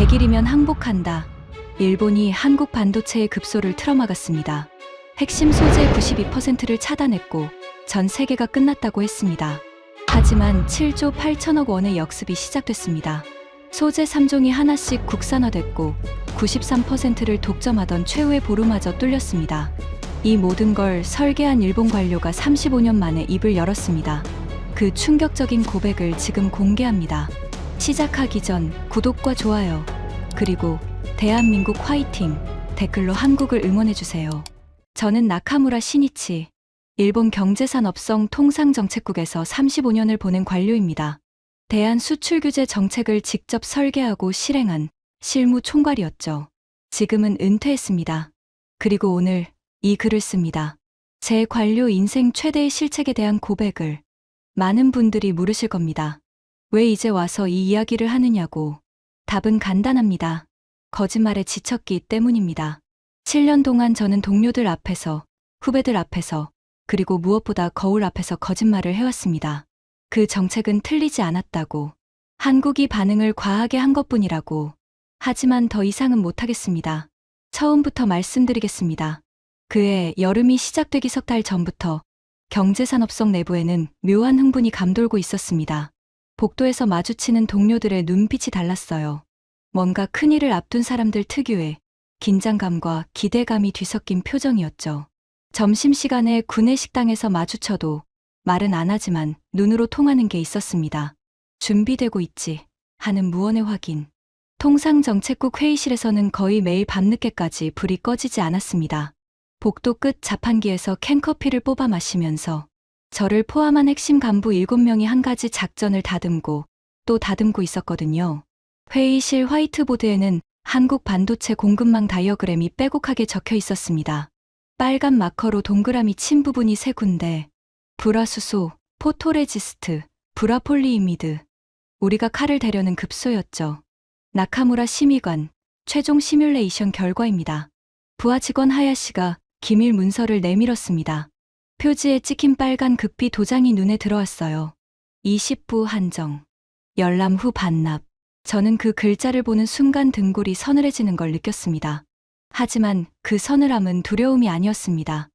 100일이면 항복한다. 일본이 한국 반도체의 급소를 틀어막았습니다. 핵심 소재 92%를 차단했고 전 세계가 끝났다고 했습니다. 하지만 7조 8천억 원의 역습이 시작됐습니다. 소재 3종이 하나씩 국산화됐고 93%를 독점하던 최후의 보루마저 뚫렸습니다. 이 모든 걸 설계한 일본 관료가 35년 만에 입을 열었습니다. 그 충격적인 고백을 지금 공개합니다. 시작하기 전 구독과 좋아요, 그리고 대한민국 화이팅 댓글로 한국을 응원해주세요. 저는 나카무라 시니치, 일본 경제산업성 통상정책국에서 35년을 보낸 관료입니다. 대한 수출 규제 정책을 직접 설계하고 실행한 실무 총괄이었죠. 지금은 은퇴했습니다. 그리고 오늘 이 글을 씁니다. 제 관료 인생 최대의 실책에 대한 고백을. 많은 분들이 물으실 겁니다. 왜 이제 와서 이 이야기를 하느냐고. 답은 간단합니다. 거짓말에 지쳤기 때문입니다. 7년 동안 저는 동료들 앞에서, 후배들 앞에서, 그리고 무엇보다 거울 앞에서 거짓말을 해왔습니다. 그 정책은 틀리지 않았다고. 한국이 반응을 과하게 한 것뿐이라고. 하지만 더 이상은 못하겠습니다. 처음부터 말씀드리겠습니다. 그해 여름이 시작되기 석 달 전부터 경제산업성 내부에는 묘한 흥분이 감돌고 있었습니다. 복도에서 마주치는 동료들의 눈빛이 달랐어요. 뭔가 큰일을 앞둔 사람들 특유의 긴장감과 기대감이 뒤섞인 표정이었죠. 점심시간에 구내 식당에서 마주쳐도 말은 안 하지만 눈으로 통하는 게 있었습니다. 준비되고 있지 하는 무언의 확인. 통상정책국 회의실에서는 거의 매일 밤늦게까지 불이 꺼지지 않았습니다. 복도 끝 자판기에서 캔커피를 뽑아 마시면서 저를 포함한 핵심 간부 7명이 한 가지 작전을 다듬고 또 다듬고 있었거든요. 회의실 화이트보드에는 한국 반도체 공급망 다이어그램이 빼곡하게 적혀 있었습니다. 빨간 마커로 동그라미 친 부분이 3군데. 불화수소, 포토레지스트, 불화폴리이미드. 우리가 칼을 대려는 급소였죠. 나카무라 심의관, 최종 시뮬레이션 결과입니다. 부하 직원 하야시가 기밀 문서를 내밀었습니다. 표지에 찍힌 빨간 극비 도장이 눈에 들어왔어요. 20부 한정. 열람 후 반납. 저는 그 글자를 보는 순간 등골이 서늘해지는 걸 느꼈습니다. 하지만 그 서늘함은 두려움이 아니었습니다.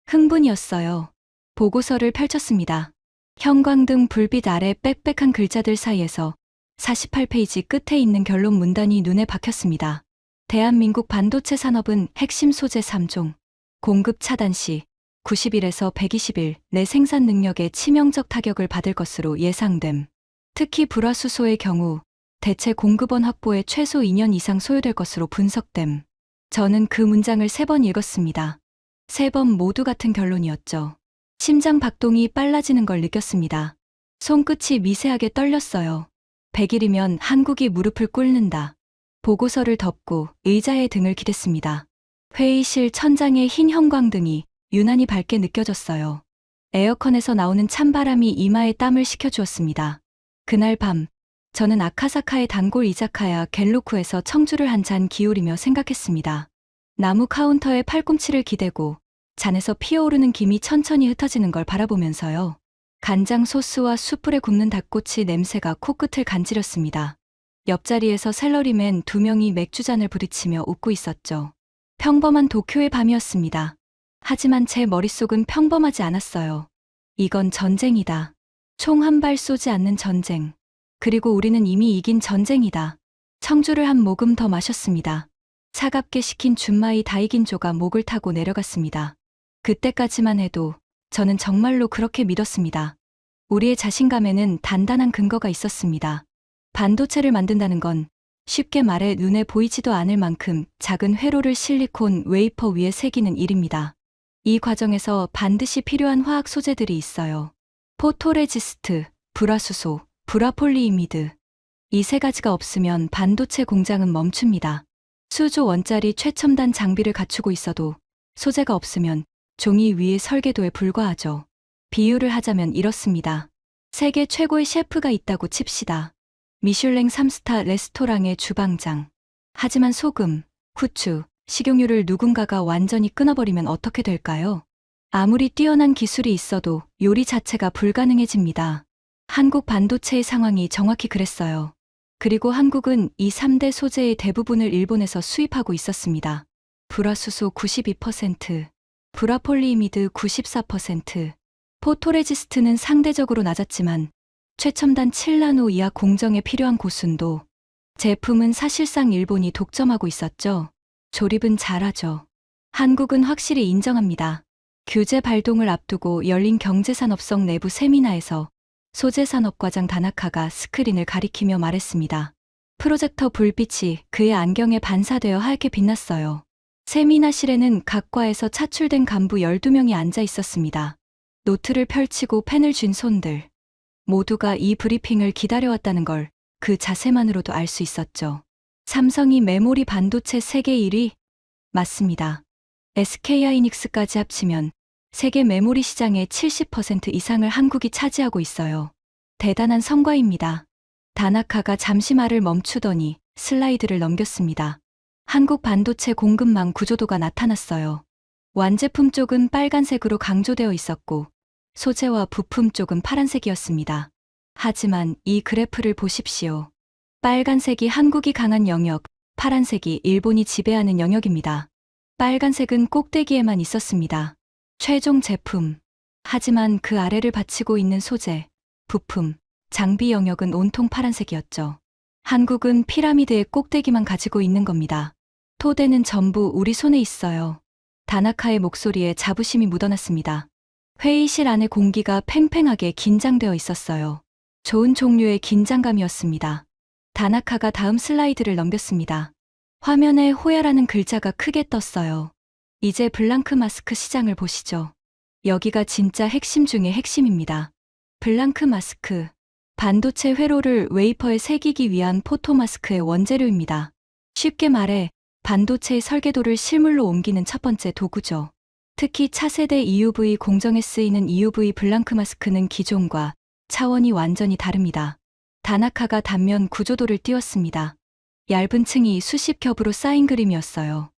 흥분이었어요. 보고서를 펼쳤습니다. 형광등 불빛 아래 빽빽한 글자들 사이에서 48페이지 끝에 있는 결론 문단이 눈에 박혔습니다. 대한민국 반도체 산업은 핵심 소재 3종, 공급 차단 시 90일에서 120일 내 생산 능력에 치명적 타격을 받을 것으로 예상됨. 특히 불화수소의 경우 대체 공급원 확보에 최소 2년 이상 소요될 것으로 분석됨. 저는 그 문장을 3번 읽었습니다. 3번 모두 같은 결론이었죠. 심장 박동이 빨라지는 걸 느꼈습니다. 손끝이 미세하게 떨렸어요. 100일이면 한국이 무릎을 꿇는다. 보고서를 덮고 의자에 등을 기댔습니다. 회의실 천장의 흰 형광등이 유난히 밝게 느껴졌어요. 에어컨에서 나오는 찬바람이 이마에 땀을 식혀주었습니다. 그날 밤, 저는 아카사카의 단골 이자카야 갤로쿠에서 청주를 한 잔 기울이며 생각했습니다. 나무 카운터에 팔꿈치를 기대고 잔에서 피어오르는 김이 천천히 흩어지는 걸 바라보면서요. 간장 소스와 숯불에 굽는 닭꼬치 냄새가 코끝을 간지렸습니다. 옆자리에서 샐러리맨 2명이 맥주잔을 부딪히며 웃고 있었죠. 평범한 도쿄의 밤이었습니다. 하지만 제 머릿속은 평범하지 않았어요. 이건 전쟁이다. 총 한 발 쏘지 않는 전쟁. 그리고 우리는 이미 이긴 전쟁이다. 청주를 한 모금 더 마셨습니다. 차갑게 식힌 준마이 다이긴조가 목을 타고 내려갔습니다. 그때까지만 해도 저는 정말로 그렇게 믿었습니다. 우리의 자신감에는 단단한 근거가 있었습니다. 반도체를 만든다는 건 쉽게 말해 눈에 보이지도 않을 만큼 작은 회로를 실리콘 웨이퍼 위에 새기는 일입니다. 이 과정에서 반드시 필요한 화학 소재들이 있어요. 포토레지스트, 불화수소, 불화폴리이미드. 이 3가지가 없으면 반도체 공장은 멈춥니다. 수조 원짜리 최첨단 장비를 갖추고 있어도 소재가 없으면 종이 위의 설계도에 불과하죠. 비유를 하자면 이렇습니다. 세계 최고의 셰프가 있다고 칩시다. 미슐랭 3스타 레스토랑의 주방장. 하지만 소금, 후추, 식용유를 누군가가 완전히 끊어버리면 어떻게 될까요? 아무리 뛰어난 기술이 있어도 요리 자체가 불가능해집니다. 한국 반도체의 상황이 정확히 그랬어요. 그리고 한국은 이 3대 소재의 대부분을 일본에서 수입하고 있었습니다. 불화수소 92%, 불화폴리이미드 94%, 포토레지스트는 상대적으로 낮았지만 최첨단 7나노 이하 공정에 필요한 고순도, 제품은 사실상 일본이 독점하고 있었죠. 조립은 잘하죠. 한국은 확실히 인정합니다. 규제 발동을 앞두고 열린 경제산업성 내부 세미나에서 소재산업과장 다나카가 스크린을 가리키며 말했습니다. 프로젝터 불빛이 그의 안경에 반사되어 하얗게 빛났어요. 세미나실에는 각 과에서 차출된 간부 12명이 앉아 있었습니다. 노트를 펼치고 펜을 쥔 손들. 모두가 이 브리핑을 기다려왔다는 걸 그 자세만으로도 알 수 있었죠. 삼성이 메모리 반도체 세계 1위? 맞습니다. SK하이닉스까지 합치면 세계 메모리 시장의 70% 이상을 한국이 차지하고 있어요. 대단한 성과입니다. 다나카가 잠시 말을 멈추더니 슬라이드를 넘겼습니다. 한국 반도체 공급망 구조도가 나타났어요. 완제품 쪽은 빨간색으로 강조되어 있었고 소재와 부품 쪽은 파란색이었습니다. 하지만 이 그래프를 보십시오. 빨간색이 한국이 강한 영역, 파란색이 일본이 지배하는 영역입니다. 빨간색은 꼭대기에만 있었습니다. 최종 제품. 하지만 그 아래를 받치고 있는 소재, 부품, 장비 영역은 온통 파란색이었죠. 한국은 피라미드의 꼭대기만 가지고 있는 겁니다. 토대는 전부 우리 손에 있어요. 다나카의 목소리에 자부심이 묻어났습니다. 회의실 안의 공기가 팽팽하게 긴장되어 있었어요. 좋은 종류의 긴장감이었습니다. 다나카가 다음 슬라이드를 넘겼습니다. 화면에 호야라는 글자가 크게 떴어요. 이제 블랑크 마스크 시장을 보시죠. 여기가 진짜 핵심 중의 핵심입니다. 블랑크 마스크. 반도체 회로를 웨이퍼에 새기기 위한 포토 마스크의 원재료입니다. 쉽게 말해 반도체의 설계도를 실물로 옮기는 첫 번째 도구죠. 특히 차세대 EUV 공정에 쓰이는 EUV 블랑크 마스크는 기존과 차원이 완전히 다릅니다. 다나카가 단면 구조도를 띄웠습니다. 얇은 층이 수십 겹으로 쌓인 그림이었어요.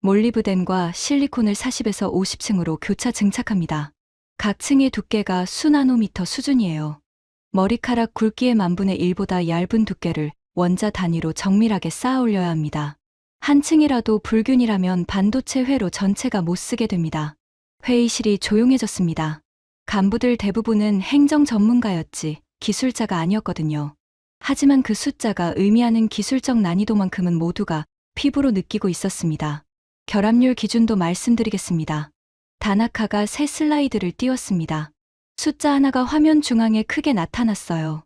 몰리브덴과 실리콘을 40에서 50층으로 교차 증착합니다. 각 층의 두께가 수나노미터 수준이에요. 머리카락 굵기의 만분의 1보다 얇은 두께를 원자 단위로 정밀하게 쌓아 올려야 합니다. 한 층이라도 불균이라면 반도체 회로 전체가 못 쓰게 됩니다. 회의실이 조용해졌습니다. 간부들 대부분은 행정 전문가였지 기술자가 아니었거든요. 하지만 그 숫자가 의미하는 기술적 난이도만큼은 모두가 피부로 느끼고 있었습니다. 결합률 기준도 말씀드리겠습니다. 다나카가 새 슬라이드를 띄웠습니다. 숫자 하나가 화면 중앙에 크게 나타났어요.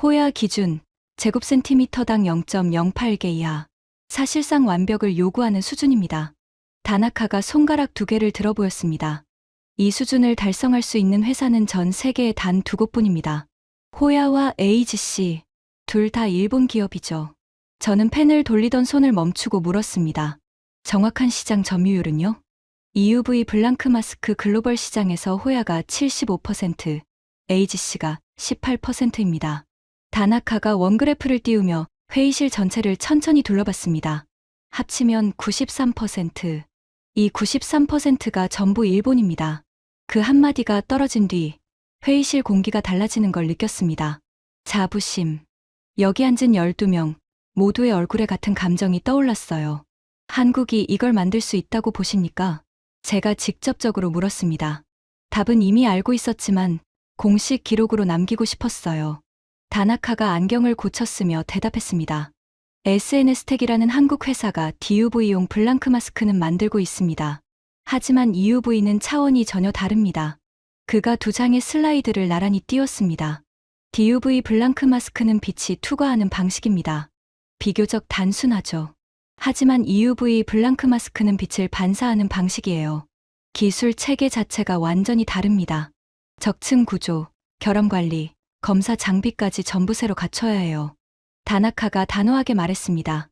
호야 기준, 제곱센티미터당 0.08개 이하. 사실상 완벽을 요구하는 수준입니다. 다나카가 손가락 2개를 들어 보였습니다. 이 수준을 달성할 수 있는 회사는 전 세계에 단 2곳뿐입니다. 호야와 AGC, 둘 다 일본 기업이죠. 저는 펜을 돌리던 손을 멈추고 물었습니다. 정확한 시장 점유율은요? EUV 블랑크 마스크 글로벌 시장에서 호야가 75%, AGC가 18%입니다. 다나카가 원그래프를 띄우며 회의실 전체를 천천히 둘러봤습니다. 합치면 93%. 이 93%가 전부 일본입니다. 그 한마디가 떨어진 뒤 회의실 공기가 달라지는 걸 느꼈습니다. 자부심. 여기 앉은 12명, 모두의 얼굴에 같은 감정이 떠올랐어요. 한국이 이걸 만들 수 있다고 보십니까? 제가 직접적으로 물었습니다. 답은 이미 알고 있었지만 공식 기록으로 남기고 싶었어요. 다나카가 안경을 고쳤으며 대답했습니다. SNS텍이라는 한국 회사가 DUV용 블랑크 마스크는 만들고 있습니다. 하지만 EUV는 차원이 전혀 다릅니다. 그가 2장의 슬라이드를 나란히 띄웠습니다. DUV 블랑크 마스크는 빛이 투과하는 방식입니다. 비교적 단순하죠. 하지만 EUV 블랑크 마스크는 빛을 반사하는 방식이에요. 기술 체계 자체가 완전히 다릅니다. 적층 구조, 결함 관리, 검사 장비까지 전부 새로 갖춰야 해요. 다나카가 단호하게 말했습니다.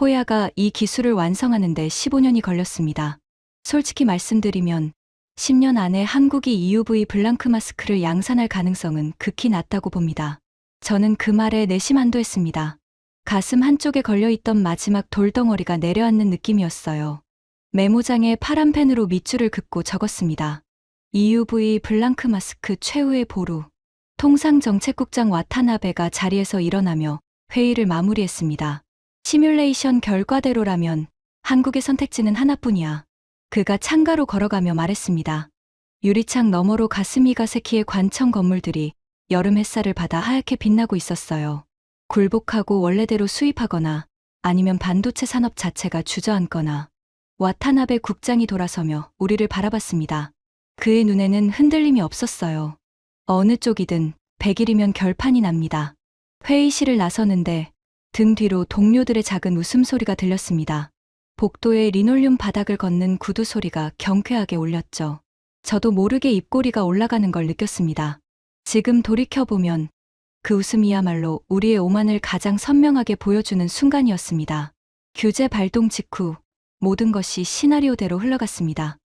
호야가 이 기술을 완성하는데 15년이 걸렸습니다. 솔직히 말씀드리면 10년 안에 한국이 EUV 블랑크 마스크를 양산할 가능성은 극히 낮다고 봅니다. 저는 그 말에 내심한도했습니다. 가슴 한쪽에 걸려있던 마지막 돌덩어리가 내려앉는 느낌이었어요. 메모장에 파란 펜으로 밑줄을 긋고 적었습니다. EUV 블랑크 마스크 최후의 보루. 통상정책국장 와타나베가 자리에서 일어나며 회의를 마무리했습니다. 시뮬레이션 결과대로라면 한국의 선택지는 하나뿐이야. 그가 창가로 걸어가며 말했습니다. 유리창 너머로 가스미가 새키의 관청 건물들이 여름 햇살을 받아 하얗게 빛나고 있었어요. 굴복하고 원래대로 수입하거나 아니면 반도체 산업 자체가 주저앉거나. 와타나베 국장이 돌아서며 우리를 바라봤습니다. 그의 눈에는 흔들림이 없었어요. 어느 쪽이든 100일이면 결판이 납니다. 회의실을 나서는데 등 뒤로 동료들의 작은 웃음소리가 들렸습니다. 복도에 리놀륨 바닥을 걷는 구두 소리가 경쾌하게 울렸죠. 저도 모르게 입꼬리가 올라가는 걸 느꼈습니다. 지금 돌이켜보면 그 웃음이야말로 우리의 오만을 가장 선명하게 보여주는 순간이었습니다. 규제 발동 직후 모든 것이 시나리오대로 흘러갔습니다.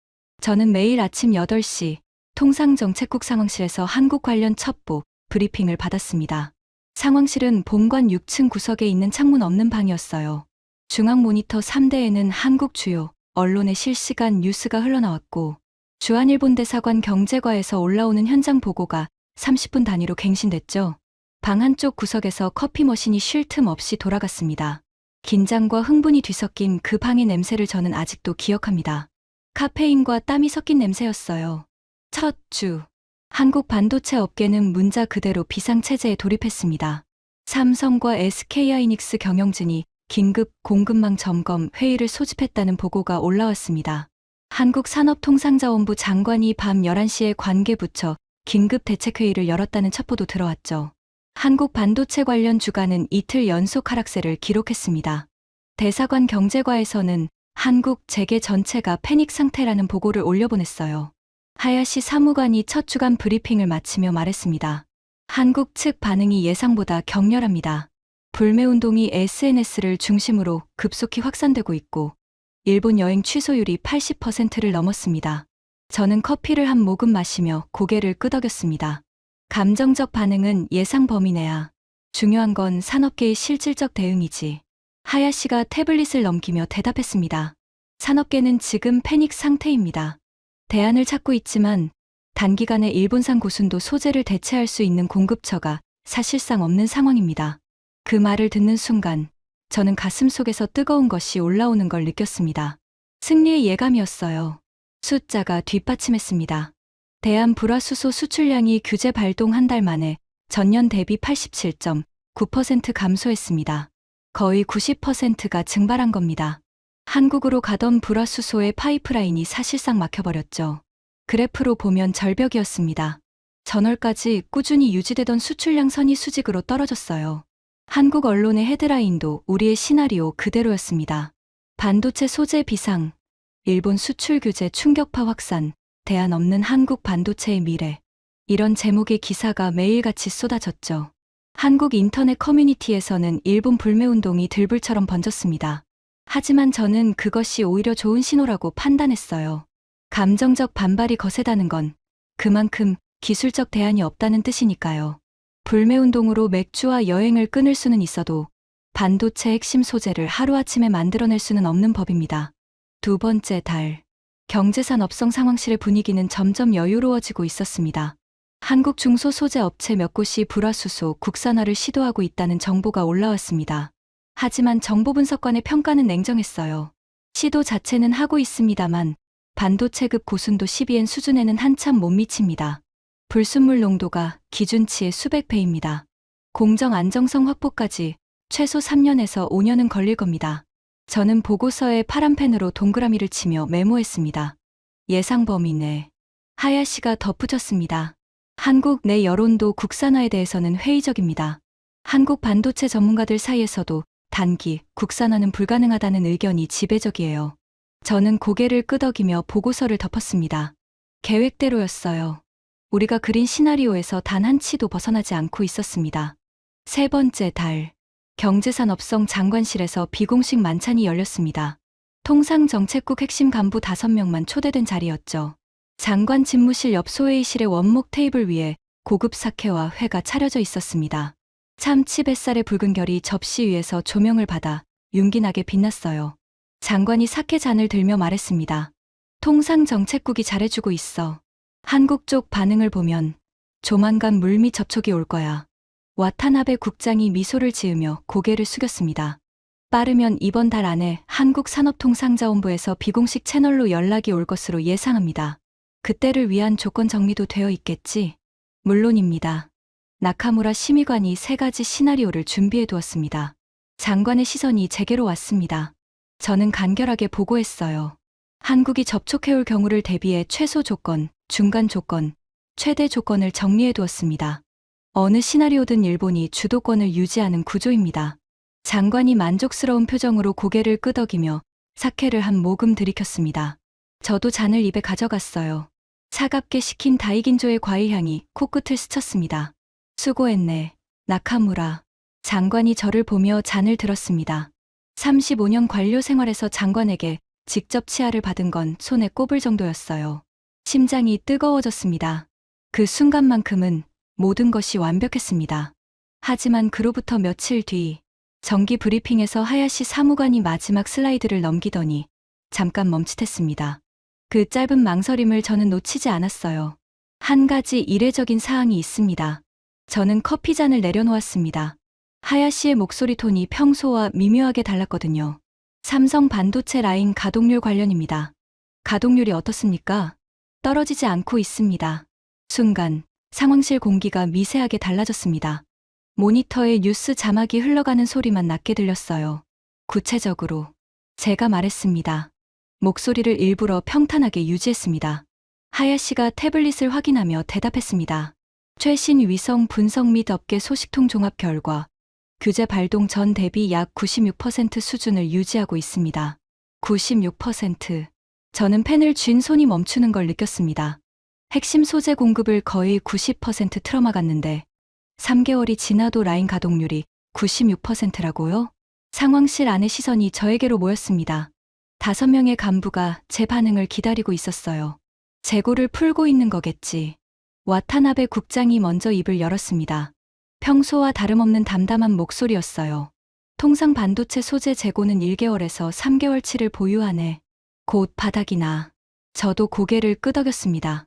저는 매일 아침 8시 통상정책국 상황실에서 한국 관련 첩보 브리핑을 받았습니다. 상황실은 본관 6층 구석에 있는 창문 없는 방이었어요. 중앙 모니터 3대에는 한국 주요 언론의 실시간 뉴스가 흘러나왔고 주한일본 대사관 경제과에서 올라오는 현장 보고가 30분 단위로 갱신됐죠. 방 한쪽 구석에서 커피 머신이 쉴 틈 없이 돌아갔습니다. 긴장과 흥분이 뒤섞인 그 방의 냄새를 저는 아직도 기억합니다. 카페인과 땀이 섞인 냄새였어요. 첫 주. 한국 반도체 업계는 문자 그대로 비상체제에 돌입했습니다. 삼성과 SK하이닉스 경영진이 긴급 공급망 점검 회의를 소집했다는 보고가 올라왔습니다. 한국산업통상자원부 장관이 밤 11시에 관계부처 긴급 대책회의를 열었다는 첩보도 들어왔죠. 한국 반도체 관련 주가는 이틀 연속 하락세를 기록했습니다. 대사관 경제과에서는 한국 재계 전체가 패닉 상태라는 보고를 올려보냈어요. 하야시 사무관이 첫 주간 브리핑을 마치며 말했습니다. 한국 측 반응이 예상보다 격렬합니다. 불매운동이 SNS를 중심으로 급속히 확산되고 있고 일본 여행 취소율이 80%를 넘었습니다. 저는 커피를 한 모금 마시며 고개를 끄덕였습니다. 감정적 반응은 예상 범위 내야. 중요한 건 산업계의 실질적 대응이지. 하야시가 태블릿을 넘기며 대답했습니다. 산업계는 지금 패닉 상태입니다. 대안을 찾고 있지만 단기간에 일본산 고순도 소재를 대체할 수 있는 공급처가 사실상 없는 상황입니다. 그 말을 듣는 순간 저는 가슴속에서 뜨거운 것이 올라오는 걸 느꼈습니다. 승리의 예감이었어요. 숫자가 뒷받침했습니다. 대한 불화수소 수출량이 규제 발동 한 달 만에 전년 대비 87.9% 감소했습니다. 거의 90%가 증발한 겁니다. 한국으로 가던 불화수소의 파이프라인이 사실상 막혀버렸죠. 그래프로 보면 절벽이었습니다. 전월까지 꾸준히 유지되던 수출량 선이 수직으로 떨어졌어요. 한국 언론의 헤드라인도 우리의 시나리오 그대로였습니다. 반도체 소재 비상, 일본 수출 규제 충격파 확산, 대안 없는 한국 반도체의 미래. 이런 제목의 기사가 매일같이 쏟아졌죠. 한국 인터넷 커뮤니티에서는 일본 불매운동이 들불처럼 번졌습니다. 하지만 저는 그것이 오히려 좋은 신호라고 판단했어요. 감정적 반발이 거세다는 건 그만큼 기술적 대안이 없다는 뜻이니까요. 불매운동으로 맥주와 여행을 끊을 수는 있어도 반도체 핵심 소재를 하루아침에 만들어낼 수는 없는 법입니다. 두 번째 달, 경제산업성 상황실의 분위기는 점점 여유로워지고 있었습니다. 한국 중소소재 업체 몇 곳이 불화수소 국산화를 시도하고 있다는 정보가 올라왔습니다. 하지만 정보분석관의 평가는 냉정했어요. 시도 자체는 하고 있습니다만 반도체급 고순도 12N 수준에는 한참 못 미칩니다. 불순물 농도가 기준치의 수백 배입니다. 공정 안정성 확보까지 최소 3년에서 5년은 걸릴 겁니다. 저는 보고서에 파란 펜으로 동그라미를 치며 메모했습니다. 예상 범위 내. 하야시가 덧붙였습니다. 한국 내 여론도 국산화에 대해서는 회의적입니다. 한국 반도체 전문가들 사이에서도 단기 국산화는 불가능하다는 의견이 지배적이에요. 저는 고개를 끄덕이며 보고서를 덮었습니다. 계획대로였어요. 우리가 그린 시나리오에서 단 한 치도 벗어나지 않고 있었습니다. 세 번째 달, 경제산업성 장관실에서 비공식 만찬이 열렸습니다. 통상정책국 핵심 간부 5명만 초대된 자리였죠. 장관 집무실 옆 소회의실의 원목 테이블 위에 고급 사케와 회가 차려져 있었습니다. 참치 뱃살의 붉은 결이 접시 위에서 조명을 받아 윤기나게 빛났어요. 장관이 사케 잔을 들며 말했습니다. 통상정책국이 잘해주고 있어. 한국 쪽 반응을 보면 조만간 물밑 접촉이 올 거야. 와타나베 국장이 미소를 지으며 고개를 숙였습니다. 빠르면 이번 달 안에 한국산업통상자원부에서 비공식 채널로 연락이 올 것으로 예상합니다. 그때를 위한 조건 정리도 되어 있겠지? 물론입니다. 나카무라 심의관이 3가지 시나리오를 준비해 두었습니다. 장관의 시선이 제게로 왔습니다. 저는 간결하게 보고했어요. 한국이 접촉해올 경우를 대비해 최소 조건, 중간 조건, 최대 조건을 정리해 두었습니다. 어느 시나리오든 일본이 주도권을 유지하는 구조입니다. 장관이 만족스러운 표정으로 고개를 끄덕이며 사케를 한 모금 들이켰습니다. 저도 잔을 입에 가져갔어요. 차갑게 식힌 다이긴조의 과일향이 코끝을 스쳤습니다. 수고했네, 나카무라. 장관이 저를 보며 잔을 들었습니다. 35년 관료 생활에서 장관에게 직접 치아를 받은 건 손에 꼽을 정도였어요. 심장이 뜨거워졌습니다. 그 순간만큼은 모든 것이 완벽했습니다. 하지만 그로부터 며칠 뒤 정기 브리핑에서 하야시 사무관이 마지막 슬라이드를 넘기더니 잠깐 멈칫했습니다. 그 짧은 망설임을 저는 놓치지 않았어요. 한 가지 이례적인 사항이 있습니다. 저는 커피잔을 내려놓았습니다. 하야시의 목소리 톤이 평소와 미묘하게 달랐거든요. 삼성 반도체 라인 가동률 관련입니다. 가동률이 어떻습니까? 떨어지지 않고 있습니다. 순간 상황실 공기가 미세하게 달라졌습니다. 모니터에 뉴스 자막이 흘러가는 소리만 낮게 들렸어요. 구체적으로 제가 말했습니다. 목소리를 일부러 평탄하게 유지했습니다. 하야시가 태블릿을 확인하며 대답했습니다. 최신 위성 분석 및 업계 소식통 종합 결과 규제 발동 전 대비 약 96% 수준을 유지하고 있습니다. 96%. 저는 펜을 쥔 손이 멈추는 걸 느꼈습니다. 핵심 소재 공급을 거의 90% 틀어막았는데 3개월이 지나도 라인 가동률이 96%라고요? 상황실 안의 시선이 저에게로 모였습니다. 5명의 간부가 제 반응을 기다리고 있었어요. 재고를 풀고 있는 거겠지. 와타나베 국장이 먼저 입을 열었습니다. 평소와 다름없는 담담한 목소리였어요. 통상 반도체 소재 재고는 1개월에서 3개월치를 보유하네. 곧 바닥이 나. 저도 고개를 끄덕였습니다.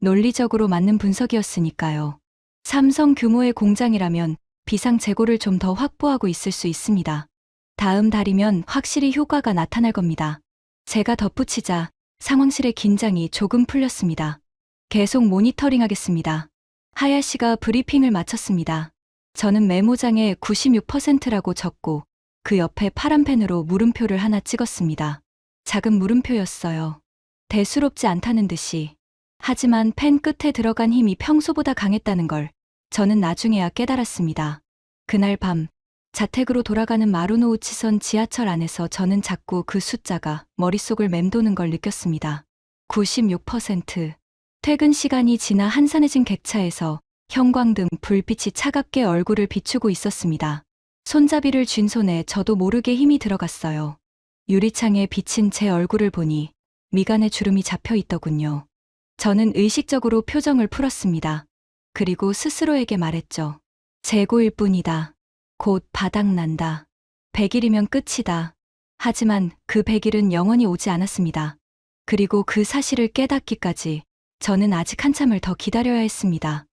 논리적으로 맞는 분석이었으니까요. 삼성 규모의 공장이라면 비상 재고를 좀 더 확보하고 있을 수 있습니다. 다음 달이면 확실히 효과가 나타날 겁니다. 제가 덧붙이자 상황실의 긴장이 조금 풀렸습니다. 계속 모니터링하겠습니다. 하야시가 브리핑을 마쳤습니다. 저는 메모장에 96%라고 적고 그 옆에 파란 펜으로 물음표를 하나 찍었습니다. 작은 물음표였어요. 대수롭지 않다는 듯이. 하지만 펜 끝에 들어간 힘이 평소보다 강했다는 걸 저는 나중에야 깨달았습니다. 그날 밤 자택으로 돌아가는 마루노우치선 지하철 안에서 저는 자꾸 그 숫자가 머릿속을 맴도는 걸 느꼈습니다. 96%. 퇴근 시간이 지나 한산해진 객차에서 형광등 불빛이 차갑게 얼굴을 비추고 있었습니다. 손잡이를 쥔 손에 저도 모르게 힘이 들어갔어요. 유리창에 비친 제 얼굴을 보니 미간에 주름이 잡혀 있더군요. 저는 의식적으로 표정을 풀었습니다. 그리고 스스로에게 말했죠. 재고일 뿐이다. 곧 바닥난다. 100일이면 끝이다. 하지만 그 100일은 영원히 오지 않았습니다. 그리고 그 사실을 깨닫기까지 저는 아직 한참을 더 기다려야 했습니다.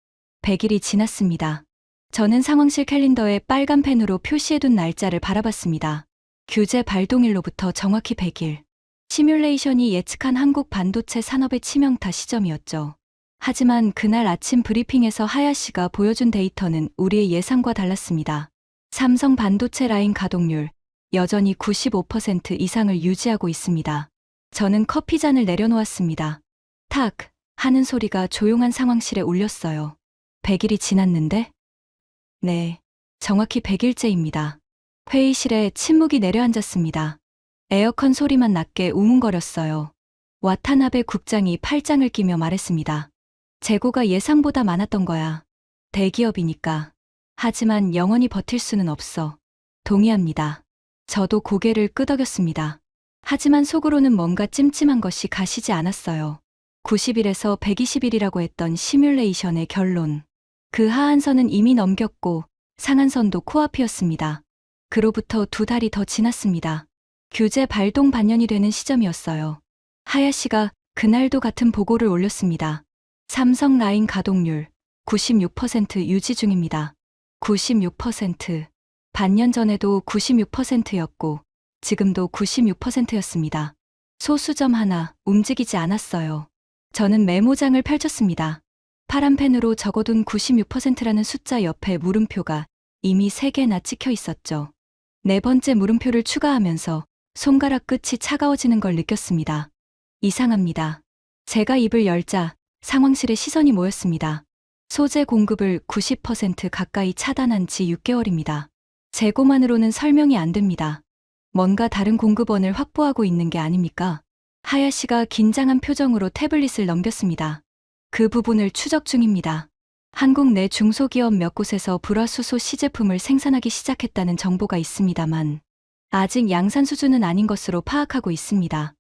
100일이 지났습니다. 저는 상황실 캘린더에 빨간 펜으로 표시해둔 날짜를 바라봤습니다. 규제 발동일로부터 정확히 100일. 시뮬레이션이 예측한 한국 반도체 산업의 치명타 시점이었죠. 하지만 그날 아침 브리핑에서 하야시가 보여준 데이터는 우리의 예상과 달랐습니다. 삼성 반도체 라인 가동률 여전히 95% 이상을 유지하고 있습니다. 저는 커피잔을 내려놓았습니다. 탁 하는 소리가 조용한 상황실에 울렸어요. 100일이 지났는데? 네, 정확히 100일째입니다. 회의실에 침묵이 내려앉았습니다. 에어컨 소리만 낮게 우문거렸어요. 와타나베 국장이 팔짱을 끼며 말했습니다. 재고가 예상보다 많았던 거야. 대기업이니까. 하지만 영원히 버틸 수는 없어. 동의합니다. 저도 고개를 끄덕였습니다. 하지만 속으로는 뭔가 찜찜한 것이 가시지 않았어요. 90일에서 120일이라고 했던 시뮬레이션의 결론. 그 하한선은 이미 넘겼고 상한선도 코앞이었습니다. 그로부터 2달이 더 지났습니다. 규제 발동 반년이 되는 시점이었어요. 하야시가 그날도 같은 보고를 올렸습니다. 삼성 라인 가동률 96% 유지 중입니다. 96%. 반년 전에도 96%였고 지금도 96%였습니다. 소수점 하나 움직이지 않았어요. 저는 메모장을 펼쳤습니다. 파란 펜으로 적어둔 96%라는 숫자 옆에 물음표가 이미 3개나 찍혀 있었죠. 네 번째 물음표를 추가하면서 손가락 끝이 차가워지는 걸 느꼈습니다. 이상합니다. 제가 입을 열자 상황실에 시선이 모였습니다. 소재 공급을 90% 가까이 차단한 지 6개월입니다. 재고만으로는 설명이 안 됩니다. 뭔가 다른 공급원을 확보하고 있는 게 아닙니까? 하야시가 긴장한 표정으로 태블릿을 넘겼습니다. 그 부분을 추적 중입니다. 한국 내 중소기업 몇 곳에서 불화수소 시제품을 생산하기 시작했다는 정보가 있습니다만 아직 양산 수준은 아닌 것으로 파악하고 있습니다.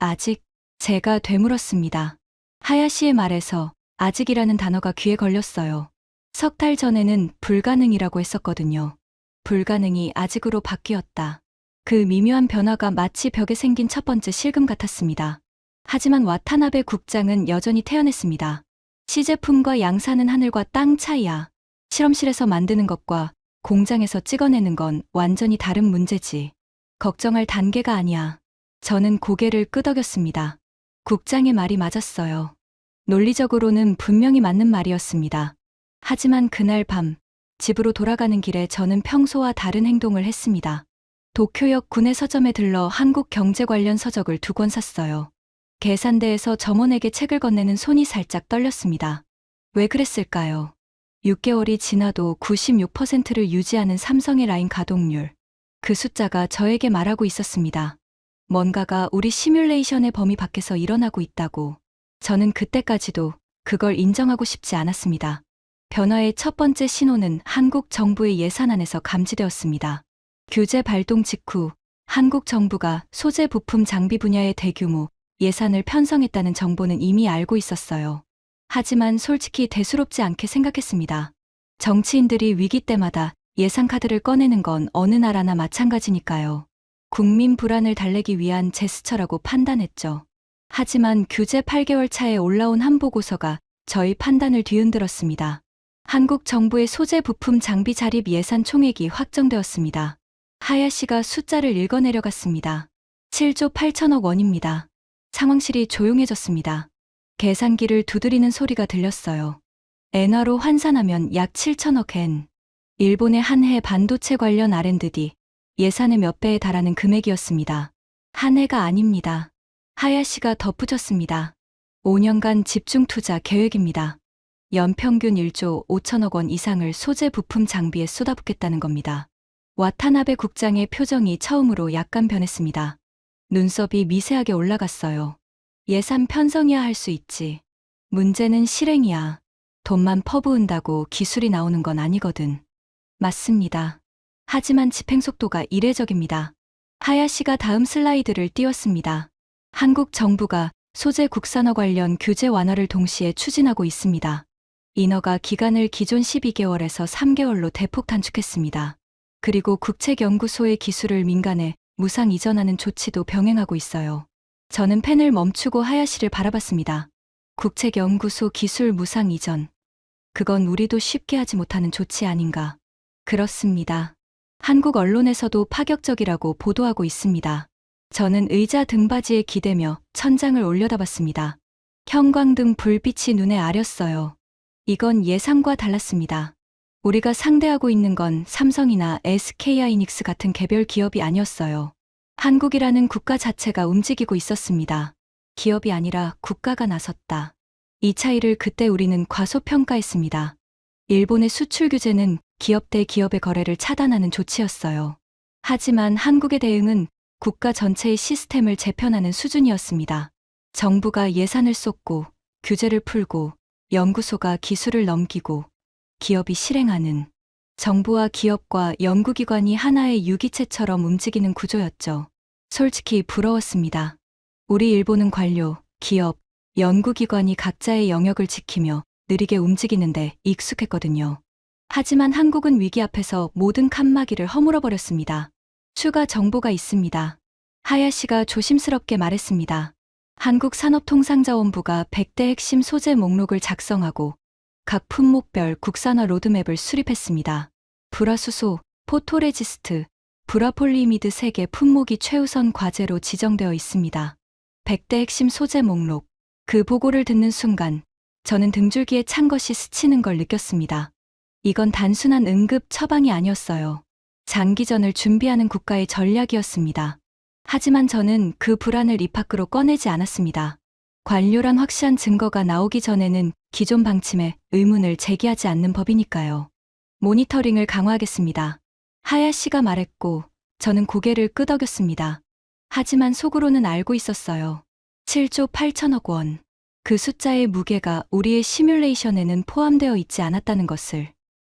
아직? 제가 되물었습니다. 하야시의 말에서 아직이라는 단어가 귀에 걸렸어요. 석 달 전에는 불가능이라고 했었거든요. 불가능이 아직으로 바뀌었다. 그 미묘한 변화가 마치 벽에 생긴 첫 번째 실금 같았습니다. 하지만 와타나베 국장은 여전히 태연했습니다. 시제품과 양산은 하늘과 땅 차이야. 실험실에서 만드는 것과 공장에서 찍어내는 건 완전히 다른 문제지. 걱정할 단계가 아니야. 저는 고개를 끄덕였습니다. 국장의 말이 맞았어요. 논리적으로는 분명히 맞는 말이었습니다. 하지만 그날 밤, 집으로 돌아가는 길에 저는 평소와 다른 행동을 했습니다. 도쿄역 구내 서점에 들러 한국 경제 관련 서적을 2권 샀어요. 계산대에서 점원에게 책을 건네는 손이 살짝 떨렸습니다. 왜 그랬을까요? 6개월이 지나도 96%를 유지하는 삼성의 라인 가동률. 그 숫자가 저에게 말하고 있었습니다. 뭔가가 우리 시뮬레이션의 범위 밖에서 일어나고 있다고. 저는 그때까지도 그걸 인정하고 싶지 않았습니다. 변화의 첫 번째 신호는 한국 정부의 예산안에서 감지되었습니다. 규제 발동 직후 한국 정부가 소재 부품 장비 분야의 대규모 예산을 편성했다는 정보는 이미 알고 있었어요. 하지만 솔직히 대수롭지 않게 생각했습니다. 정치인들이 위기 때마다 예산 카드를 꺼내는 건 어느 나라나 마찬가지니까요. 국민 불안을 달래기 위한 제스처라고 판단했죠. 하지만 규제 8개월 차에 올라온 한 보고서가 저희 판단을 뒤흔들었습니다. 한국 정부의 소재 부품 장비 자립 예산 총액이 확정되었습니다. 하야시가 숫자를 읽어내려갔습니다. 7조 8천억 원입니다. 상황실이 조용해졌습니다. 계산기를 두드리는 소리가 들렸어요. 엔화로 환산하면 약 7천억 엔. 일본의 한 해 반도체 관련 R&D 예산의 몇 배에 달하는 금액이었습니다. 한 해가 아닙니다. 하야시가 덧붙였습니다. 5년간 집중 투자 계획입니다. 연평균 1조 5천억 원 이상을 소재 부품 장비에 쏟아붓겠다는 겁니다. 와타나베 국장의 표정이 처음으로 약간 변했습니다. 눈썹이 미세하게 올라갔어요. 예산 편성이야 할 수 있지. 문제는 실행이야. 돈만 퍼부은다고 기술이 나오는 건 아니거든. 맞습니다. 하지만 집행 속도가 이례적입니다. 하야시가 다음 슬라이드를 띄웠습니다. 한국 정부가 소재 국산화 관련 규제 완화를 동시에 추진하고 있습니다. 인허가 기간을 기존 12개월에서 3개월로 대폭 단축했습니다. 그리고 국책연구소의 기술을 민간에 무상 이전하는 조치도 병행하고 있어요. 저는 펜을 멈추고 하야시를 바라봤습니다. 국책연구소 기술 무상 이전. 그건 우리도 쉽게 하지 못하는 조치 아닌가. 그렇습니다. 한국 언론에서도 파격적이라고 보도하고 있습니다. 저는 의자 등받이에 기대며 천장을 올려다봤습니다. 형광등 불빛이 눈에 아렸어요. 이건 예상과 달랐습니다. 우리가 상대하고 있는 건 삼성이나 SK하이닉스 같은 개별 기업이 아니었어요. 한국이라는 국가 자체가 움직이고 있었습니다. 기업이 아니라 국가가 나섰다. 이 차이를 그때 우리는 과소평가했습니다. 일본의 수출 규제는 기업 대 기업의 거래를 차단하는 조치였어요. 하지만 한국의 대응은 국가 전체의 시스템을 재편하는 수준이었습니다. 정부가 예산을 쏟고 규제를 풀고 연구소가 기술을 넘기고 기업이 실행하는, 정부와 기업과 연구기관이 하나의 유기체처럼 움직이는 구조였죠. 솔직히 부러웠습니다. 우리 일본은 관료, 기업, 연구기관이 각자의 영역을 지키며 느리게 움직이는데 익숙했거든요. 하지만 한국은 위기 앞에서 모든 칸막이를 허물어버렸습니다. 추가 정보가 있습니다. 하야시가 조심스럽게 말했습니다. 한국산업통상자원부가 100대 핵심 소재 목록을 작성하고 각 품목별 국산화 로드맵을 수립했습니다. 불화수소, 포토레지스트, 불화폴리이미드 3개 품목이 최우선 과제로 지정되어 있습니다. 100대 핵심 소재 목록. 그 보고를 듣는 순간 저는 등줄기에 찬 것이 스치는 걸 느꼈습니다. 이건 단순한 응급 처방이 아니었어요. 장기전을 준비하는 국가의 전략이었습니다. 하지만 저는 그 불안을 입 밖으로 꺼내지 않았습니다. 관료란 확실한 증거가 나오기 전에는 기존 방침에 의문을 제기하지 않는 법이니까요. 모니터링을 강화하겠습니다. 하야시가 말했고 저는 고개를 끄덕였습니다. 하지만 속으로는 알고 있었어요. 7조 8천억 원. 그 숫자의 무게가 우리의 시뮬레이션에는 포함되어 있지 않았다는 것을.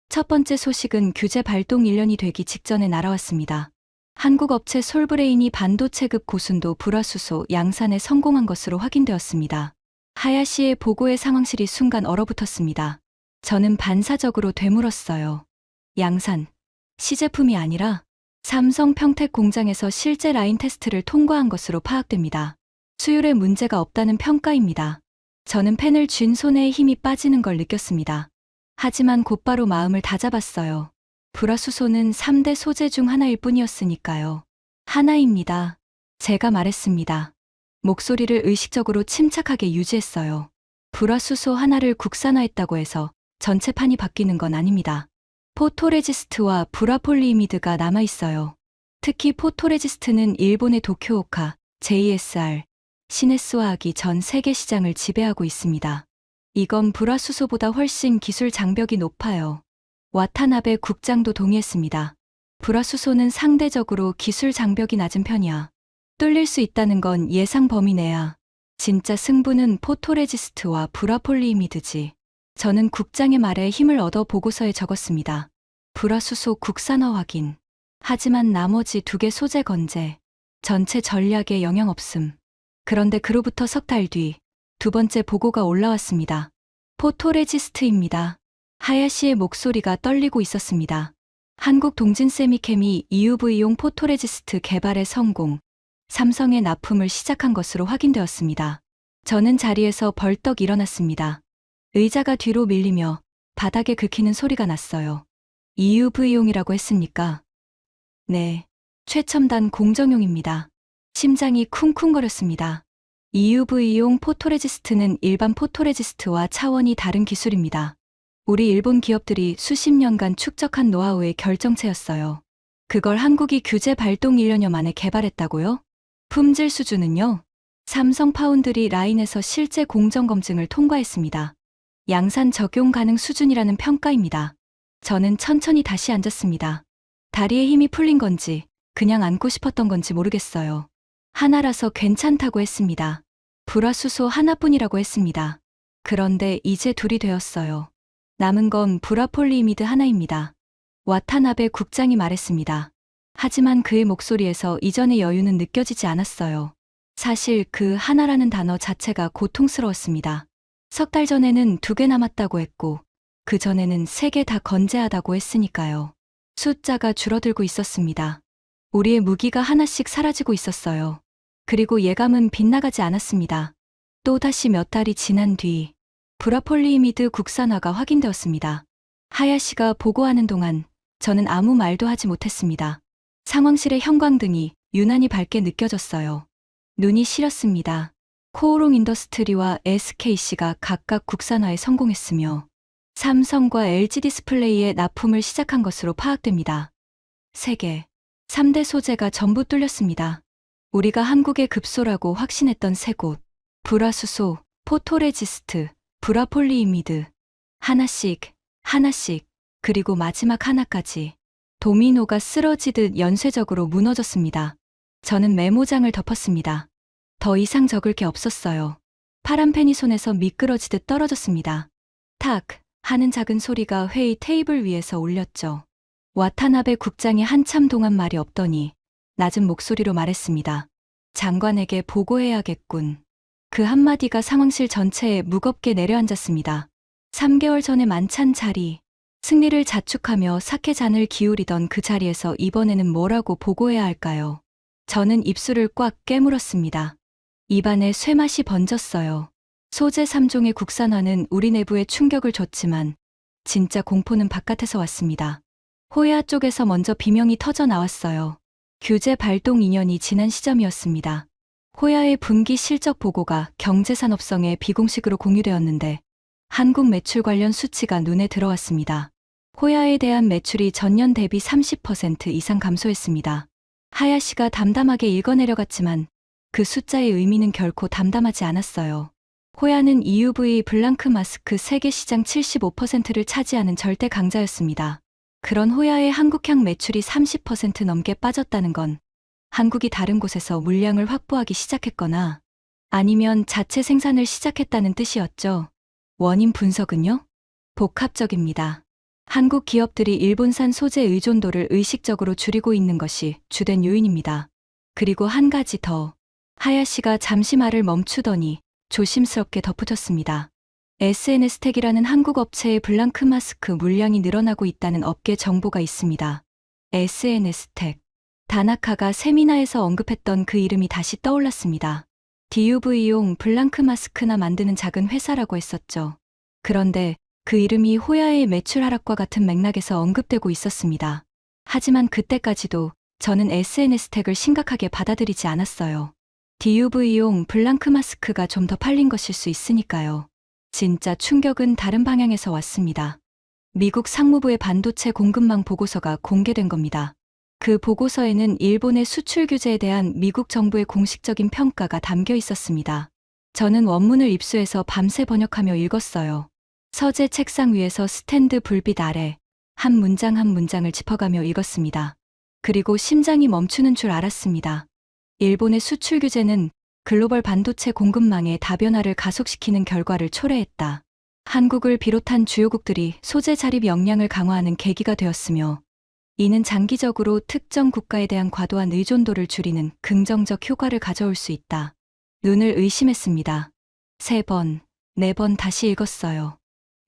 첫 번째 소식은 규제 발동 1년이 되기 직전에 날아왔습니다. 한국 업체 솔브레인이 반도체급 고순도 불화수소 양산에 성공한 것으로 확인되었습니다. 하야시의 보고의 상황실이 순간 얼어붙었습니다. 저는 반사적으로 되물었어요. 양산, 시제품이 아니라 삼성 평택 공장에서 실제 라인 테스트를 통과한 것으로 파악됩니다. 수율에 문제가 없다는 평가입니다. 저는 펜을 쥔 손에 힘이 빠지는 걸 느꼈습니다. 하지만 곧바로 마음을 다잡았어요. 불화수소는 3대 소재 중 하나일 뿐이었으니까요. 하나입니다. 제가 말했습니다. 목소리를 의식적으로 침착하게 유지했어요. 불화수소 하나를 국산화했다고 해서 전체 판이 바뀌는 건 아닙니다. 포토레지스트와 불화폴리이미드가 남아있어요. 특히 포토레지스트는 일본의 도쿄오카, JSR, 시네스화학이 전 세계 시장을 지배하고 있습니다. 이건 불화수소보다 훨씬 기술 장벽이 높아요. 와타나베 국장도 동의했습니다. 불화수소는 상대적으로 기술 장벽이 낮은 편이야. 뚫릴 수 있다는 건 예상 범위 내야. 진짜 승부는 포토레지스트와 불화폴리이미드지. 저는 국장의 말에 힘을 얻어 보고서에 적었습니다. 불화수소 국산화 확인. 하지만 나머지 2개 소재 건재. 전체 전략에 영향 없음. 그런데 그로부터 석 달 뒤, 2번째 보고가 올라왔습니다. 포토레지스트입니다. 하야시의 목소리가 떨리고 있었습니다. 한국 동진세미캠이 EUV용 포토레지스트 개발에 성공, 삼성에 납품을 시작한 것으로 확인되었습니다. 저는 자리에서 벌떡 일어났습니다. 의자가 뒤로 밀리며 바닥에 긁히는 소리가 났어요. EUV용이라고 했습니까? 네, 최첨단 공정용입니다. 심장이 쿵쿵거렸습니다. EUV용 포토레지스트는 일반 포토레지스트와 차원이 다른 기술입니다. 우리 일본 기업들이 수십 년간 축적한 노하우의 결정체였어요. 그걸 한국이 규제 발동 1년여 만에 개발했다고요? 품질 수준은요? 삼성 파운드리 라인에서 실제 공정 검증을 통과했습니다. 양산 적용 가능 수준이라는 평가입니다. 저는 천천히 다시 앉았습니다. 다리에 힘이 풀린 건지 그냥 앉고 싶었던 건지 모르겠어요. 하나라서 괜찮다고 했습니다. 불화수소 하나뿐이라고 했습니다. 그런데 이제 2이 되었어요. 남은 건 불화폴리이미드 하나입니다. 와타나베 국장이 말했습니다. 하지만 그의 목소리에서 이전의 여유는 느껴지지 않았어요. 사실 그 하나라는 단어 자체가 고통스러웠습니다. 석 달 전에는 2개 남았다고 했고, 그 전에는 3개 다 건재하다고 했으니까요. 숫자가 줄어들고 있었습니다. 우리의 무기가 하나씩 사라지고 있었어요. 그리고 예감은 빗나가지 않았습니다. 또다시 몇 달이 지난 뒤, 불화폴리이미드 국산화가 확인되었습니다. 하야시가 보고하는 동안 저는 아무 말도 하지 못했습니다. 상황실의 형광등이 유난히 밝게 느껴졌어요. 눈이 시렸습니다. 코오롱 인더스트리와 SKC가 각각 국산화에 성공했으며 삼성과 LG 디스플레이에 납품을 시작한 것으로 파악됩니다. 3개, 3대 소재가 전부 뚫렸습니다. 우리가 한국의 급소라고 확신했던 3곳, 불화수소, 포토레지스트, 불화폴리이미드, 하나씩, 그리고 마지막 하나까지 도미노가 쓰러지듯 연쇄적으로 무너졌습니다. 저는 메모장을 덮었습니다. 더 이상 적을 게 없었어요. 파란 펜이 손에서 미끄러지듯 떨어졌습니다. 탁 하는 작은 소리가 회의 테이블 위에서 울렸죠. 와타나베 국장이 한참 동안 말이 없더니 낮은 목소리로 말했습니다. 장관에게 보고해야겠군. 그 한마디가 상황실 전체에 무겁게 내려앉았습니다. 3개월 전의 만찬 자리, 승리를 자축하며 사케 잔을 기울이던 그 자리에서 이번에는 뭐라고 보고해야 할까요? 저는 입술을 꽉 깨물었습니다. 입안에 쇠맛이 번졌어요. 소재 3종의 국산화는 우리 내부에 충격을 줬지만 진짜 공포는 바깥에서 왔습니다. 호야 쪽에서 먼저 비명이 터져 나왔어요. 규제 발동 2년이 지난 시점이었습니다. 호야의 분기 실적 보고가 경제산업성의 비공식으로 공유되었는데 한국 매출 관련 수치가 눈에 들어왔습니다. 호야에 대한 매출이 전년 대비 30% 이상 감소했습니다. 하야시가 담담하게 읽어내려갔지만 그 숫자의 의미는 결코 담담하지 않았어요. 호야는 EUV 블랑크 마스크 세계 시장 75%를 차지하는 절대 강자였습니다. 그런 호야의 한국향 매출이 30% 넘게 빠졌다는 건 한국이 다른 곳에서 물량을 확보하기 시작했거나 아니면 자체 생산을 시작했다는 뜻이었죠. 원인 분석은요? 복합적입니다. 한국 기업들이 일본산 소재 의존도를 의식적으로 줄이고 있는 것이 주된 요인입니다. 그리고 한 가지 더. 하야시가 잠시 말을 멈추더니 조심스럽게 덧붙였습니다. SNS텍이라는 한국 업체의 블랑크 마스크 물량이 늘어나고 있다는 업계 정보가 있습니다. SNS텍. 다나카가 세미나에서 언급했던 그 이름이 다시 떠올랐습니다. DUV용 블랑크 마스크나 만드는 작은 회사라고 했었죠. 그런데 그 이름이 호야의 매출 하락과 같은 맥락에서 언급되고 있었습니다. 하지만 그때까지도 저는 SNS텍을 심각하게 받아들이지 않았어요. DUV용 블랑크 마스크가 좀 더 팔린 것일 수 있으니까요. 진짜 충격은 다른 방향에서 왔습니다. 미국 상무부의 반도체 공급망 보고서가 공개된 겁니다. 그 보고서에는 일본의 수출 규제에 대한 미국 정부의 공식적인 평가가 담겨 있었습니다. 저는 원문을 입수해서 밤새 번역하며 읽었어요. 서재 책상 위에서 스탠드 불빛 아래 한 문장 한 문장을 짚어가며 읽었습니다. 그리고 심장이 멈추는 줄 알았습니다. 일본의 수출 규제는 글로벌 반도체 공급망의 다변화를 가속시키는 결과를 초래했다. 한국을 비롯한 주요국들이 소재 자립 역량을 강화하는 계기가 되었으며 이는 장기적으로 특정 국가에 대한 과도한 의존도를 줄이는 긍정적 효과를 가져올 수 있다. 눈을 의심했습니다. 3번, 4번 다시 읽었어요.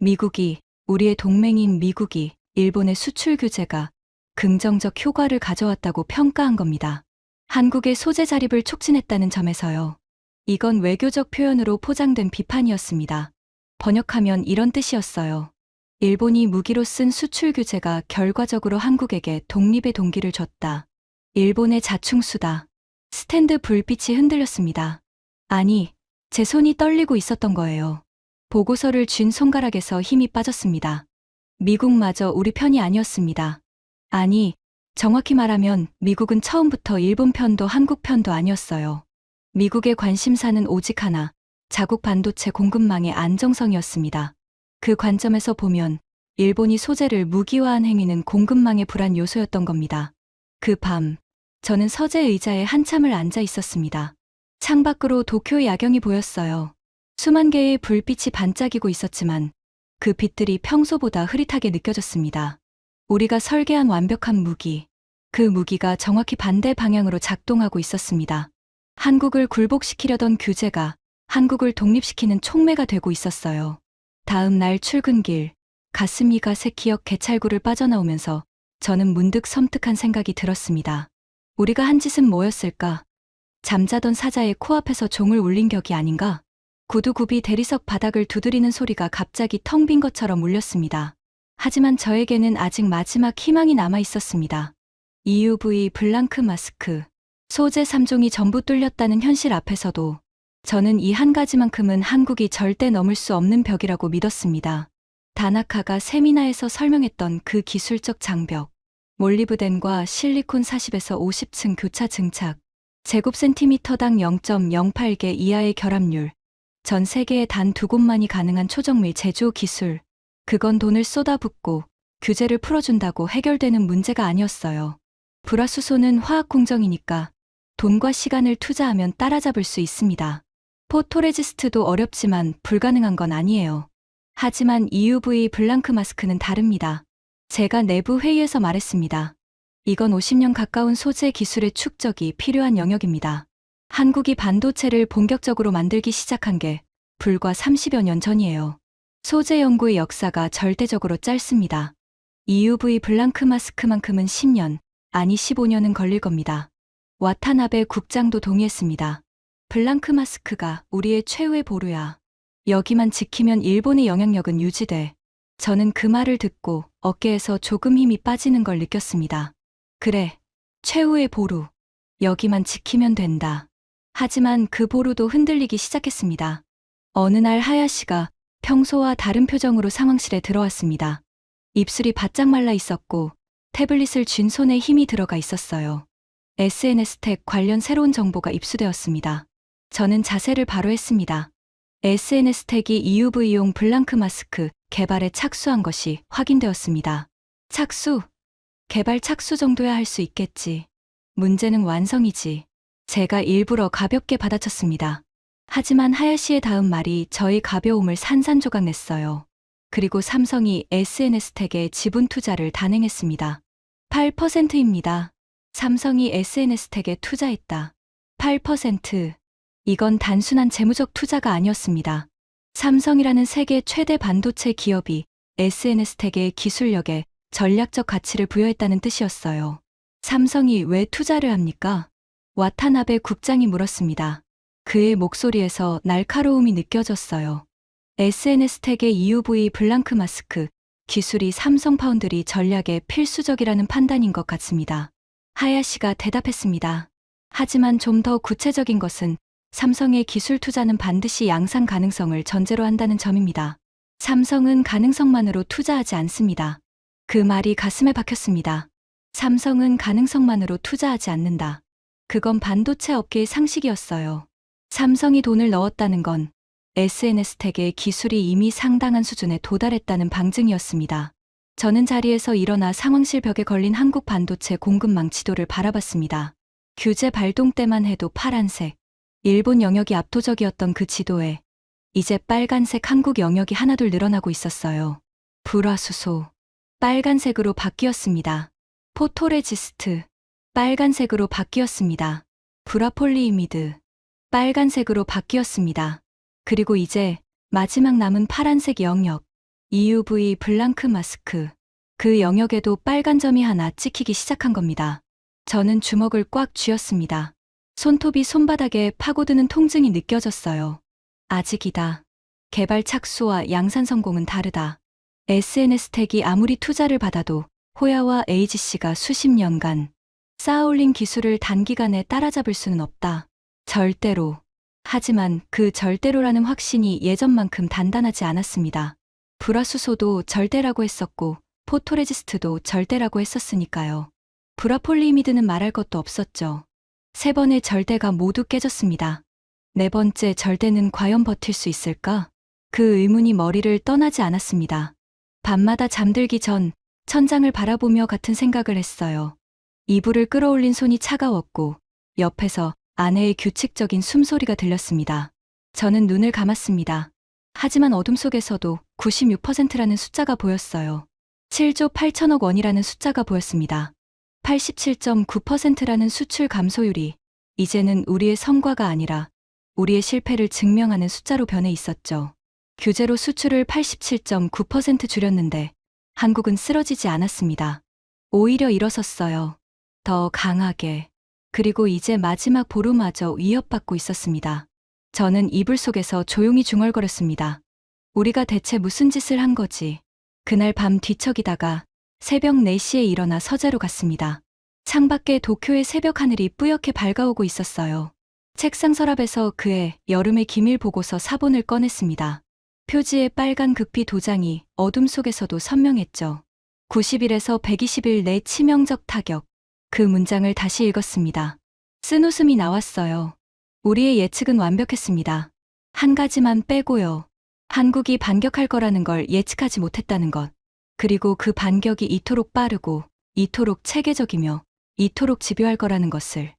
미국이, 우리의 동맹인 미국이 일본의 수출 규제가 긍정적 효과를 가져왔다고 평가한 겁니다. 한국의 소재 자립을 촉진했다는 점에서요. 이건 외교적 표현으로 포장된 비판이었습니다. 번역하면 이런 뜻이었어요. 일본이 무기로 쓴 수출 규제가 결과적으로 한국에게 독립의 동기를 줬다. 일본의 자충수다. 스탠드 불빛이 흔들렸습니다. 아니, 제 손이 떨리고 있었던 거예요. 보고서를 쥔 손가락에서 힘이 빠졌습니다. 미국마저 우리 편이 아니었습니다. 아니, 정확히 말하면 미국은 처음부터 일본 편도 한국 편도 아니었어요. 미국의 관심사는 오직 하나, 자국 반도체 공급망의 안정성이었습니다. 그 관점에서 보면 일본이 소재를 무기화한 행위는 공급망의 불안 요소였던 겁니다. 그 밤, 저는 서재 의자에 한참을 앉아 있었습니다. 창밖으로 도쿄의 야경이 보였어요. 수만 개의 불빛이 반짝이고 있었지만 그 빛들이 평소보다 흐릿하게 느껴졌습니다. 우리가 설계한 완벽한 무기, 그 무기가 정확히 반대 방향으로 작동하고 있었습니다. 한국을 굴복시키려던 규제가 한국을 독립시키는 촉매가 되고 있었어요. 다음 날 출근길, 가슴이 가새 기억 개찰구를 빠져나오면서 저는 문득 섬뜩한 생각이 들었습니다. 우리가 한 짓은 뭐였을까? 잠자던 사자의 코앞에서 종을 울린 격이 아닌가? 구두굽이 대리석 바닥을 두드리는 소리가 갑자기 텅 빈 것처럼 울렸습니다. 하지만 저에게는 아직 마지막 희망이 남아 있었습니다. EUV 블랑크 마스크, 소재 3종이 전부 뚫렸다는 현실 앞에서도 저는 이 한 가지만큼은 한국이 절대 넘을 수 없는 벽이라고 믿었습니다. 다나카가 세미나에서 설명했던 그 기술적 장벽, 몰리브덴과 실리콘 40에서 50층 교차 증착, 제곱센티미터당 0.08개 이하의 결합률, 전 세계에 단 2곳만이 가능한 초정밀 제조 기술, 그건 돈을 쏟아붓고 규제를 풀어준다고 해결되는 문제가 아니었어요. 불화수소는 화학 공정이니까 돈과 시간을 투자하면 따라잡을 수 있습니다. 포토레지스트도 어렵지만 불가능한 건 아니에요. 하지만 EUV 블랑크 마스크는 다릅니다. 제가 내부 회의에서 말했습니다. 이건 50년 가까운 소재 기술의 축적이 필요한 영역입니다. 한국이 반도체를 본격적으로 만들기 시작한 게 불과 30여 년 전이에요. 소재 연구의 역사가 절대적으로 짧습니다. EUV 블랑크 마스크만큼은 10년, 아니 15년은 걸릴 겁니다. 와타나베 국장도 동의했습니다. 블랑크 마스크가 우리의 최후의 보루야. 여기만 지키면 일본의 영향력은 유지돼. 저는 그 말을 듣고 어깨에서 조금 힘이 빠지는 걸 느꼈습니다. 그래, 최후의 보루. 여기만 지키면 된다. 하지만 그 보루도 흔들리기 시작했습니다. 어느 날 하야시가 평소와 다른 표정으로 상황실에 들어왔습니다. 입술이 바짝 말라 있었고 태블릿을 쥔 손에 힘이 들어가 있었어요. SNS 텍 관련 새로운 정보가 입수되었습니다. 저는 자세를 바로 했습니다. SNS 텍이 EUV용 블랑크 마스크 개발에 착수한 것이 확인되었습니다. 착수? 개발 착수 정도야 할 수 있겠지. 문제는 완성이지. 제가 일부러 가볍게 받아쳤습니다. 하지만 하야시의 다음 말이 저의 가벼움을 산산조각 냈어요. 그리고 삼성이 SNS 텍에 지분 투자를 단행했습니다. 8%입니다. 삼성이 SNS 텍에 투자했다. 8%. 이건 단순한 재무적 투자가 아니었습니다. 삼성이라는 세계 최대 반도체 기업이 SNS 텍의 기술력에 전략적 가치를 부여했다는 뜻이었어요. 삼성이 왜 투자를 합니까? 와타나베 국장이 물었습니다. 그의 목소리에서 날카로움이 느껴졌어요. SNS 텍의 EUV 블랑크 마스크 기술이 삼성 파운드리 전략에 필수적이라는 판단인 것 같습니다. 하야시가 대답했습니다. 하지만 좀 더 구체적인 것은 삼성의 기술 투자는 반드시 양산 가능성을 전제로 한다는 점입니다. 삼성은 가능성만으로 투자하지 않습니다. 그 말이 가슴에 박혔습니다. 삼성은 가능성만으로 투자하지 않는다. 그건 반도체 업계의 상식이었어요. 삼성이 돈을 넣었다는 건 SNS 텍의 기술이 이미 상당한 수준에 도달했다는 방증이었습니다. 저는 자리에서 일어나 상황실 벽에 걸린 한국 반도체 공급망 지도를 바라봤습니다. 규제 발동 때만 해도 파란색, 일본 영역이 압도적이었던 그 지도에 이제 빨간색 한국 영역이 하나둘 늘어나고 있었어요. 불화수소, 빨간색으로 바뀌었습니다. 포토레지스트, 빨간색으로 바뀌었습니다. 불화폴리이미드, 빨간색으로 바뀌었습니다. 그리고 이제 마지막 남은 파란색 영역, EUV 블랑크 마스크. 그 영역에도 빨간 점이 하나 찍히기 시작한 겁니다. 저는 주먹을 꽉 쥐었습니다. 손톱이 손바닥에 파고드는 통증이 느껴졌어요. 아직이다. 개발 착수와 양산 성공은 다르다. SNS 텍이 아무리 투자를 받아도 호야와 AGC가 수십 년간 쌓아올린 기술을 단기간에 따라잡을 수는 없다. 절대로. 하지만 그 절대로라는 확신이 예전만큼 단단하지 않았습니다. 불화수소도 절대라고 했었고 포토레지스트도 절대라고 했었으니까요. 불화폴리이미드는 말할 것도 없었죠. 세 번의 절대가 모두 깨졌습니다. 네 번째 절대는 과연 버틸 수 있을까? 그 의문이 머리를 떠나지 않았습니다. 밤마다 잠들기 전 천장을 바라보며 같은 생각을 했어요. 이불을 끌어올린 손이 차가웠고 옆에서 아내의 규칙적인 숨소리가 들렸습니다. 저는 눈을 감았습니다. 하지만 어둠 속에서도 96%라는 숫자가 보였어요. 7조 8천억 원이라는 숫자가 보였습니다. 87.9%라는 수출 감소율이 이제는 우리의 성과가 아니라 우리의 실패를 증명하는 숫자로 변해 있었죠. 규제로 수출을 87.9% 줄였는데 한국은 쓰러지지 않았습니다. 오히려 일어섰어요. 더 강하게. 그리고 이제 마지막 보루마저 위협받고 있었습니다. 저는 이불 속에서 조용히 중얼거렸습니다. 우리가 대체 무슨 짓을 한 거지? 그날 밤 뒤척이다가 새벽 4시에 일어나 서재로 갔습니다. 창밖에 도쿄의 새벽 하늘이 뿌옇게 밝아오고 있었어요. 책상 서랍에서 그의 여름의 기밀 보고서 사본을 꺼냈습니다. 표지의 빨간 극비 도장이 어둠 속에서도 선명했죠. 90일에서 120일 내 치명적 타격. 그 문장을 다시 읽었습니다. 쓴 웃음이 나왔어요. 우리의 예측은 완벽했습니다. 한 가지만 빼고요. 한국이 반격할 거라는 걸 예측하지 못했다는 것. 그리고 그 반격이 이토록 빠르고 이토록 체계적이며 이토록 집요할 거라는 것을.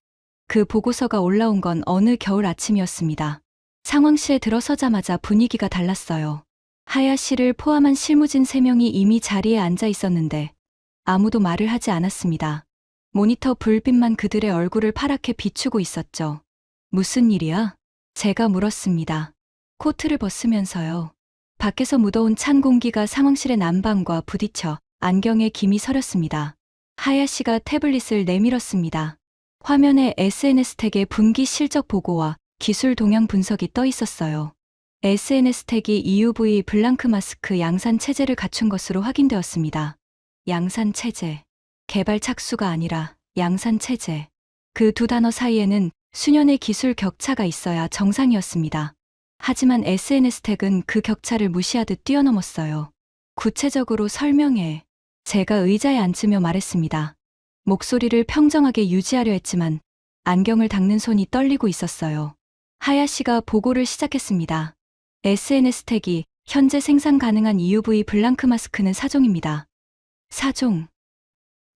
그 보고서가 올라온 건 어느 겨울 아침이었습니다. 상황실에 들어서자마자 분위기가 달랐어요. 하야시를 포함한 실무진 3명이 이미 자리에 앉아 있었는데 아무도 말을 하지 않았습니다. 모니터 불빛만 그들의 얼굴을 파랗게 비추고 있었죠. 무슨 일이야? 제가 물었습니다. 코트를 벗으면서요. 밖에서 무더운 찬 공기가 상황실의 난방과 부딪혀 안경에 김이 서렸습니다. 하야시가 태블릿을 내밀었습니다. 화면에 SNS 텍의 분기 실적 보고와 기술 동향 분석이 떠 있었어요. SNS 택이 EUV 블랑크 마스크 양산 체제를 갖춘 것으로 확인되었습니다. 양산 체제. 개발 착수가 아니라 양산 체제. 그 두 단어 사이에는 수년의 기술 격차가 있어야 정상이었습니다. 하지만 SNS 택은 그 격차를 무시하듯 뛰어넘었어요. 구체적으로 설명해. 제가 의자에 앉으며 말했습니다. 목소리를 평정하게 유지하려 했지만 안경을 닦는 손이 떨리고 있었어요. 하야시가 보고를 시작했습니다. SNS 택이 현재 생산 가능한 EUV 블랑크 마스크는 4종입니다. 4종.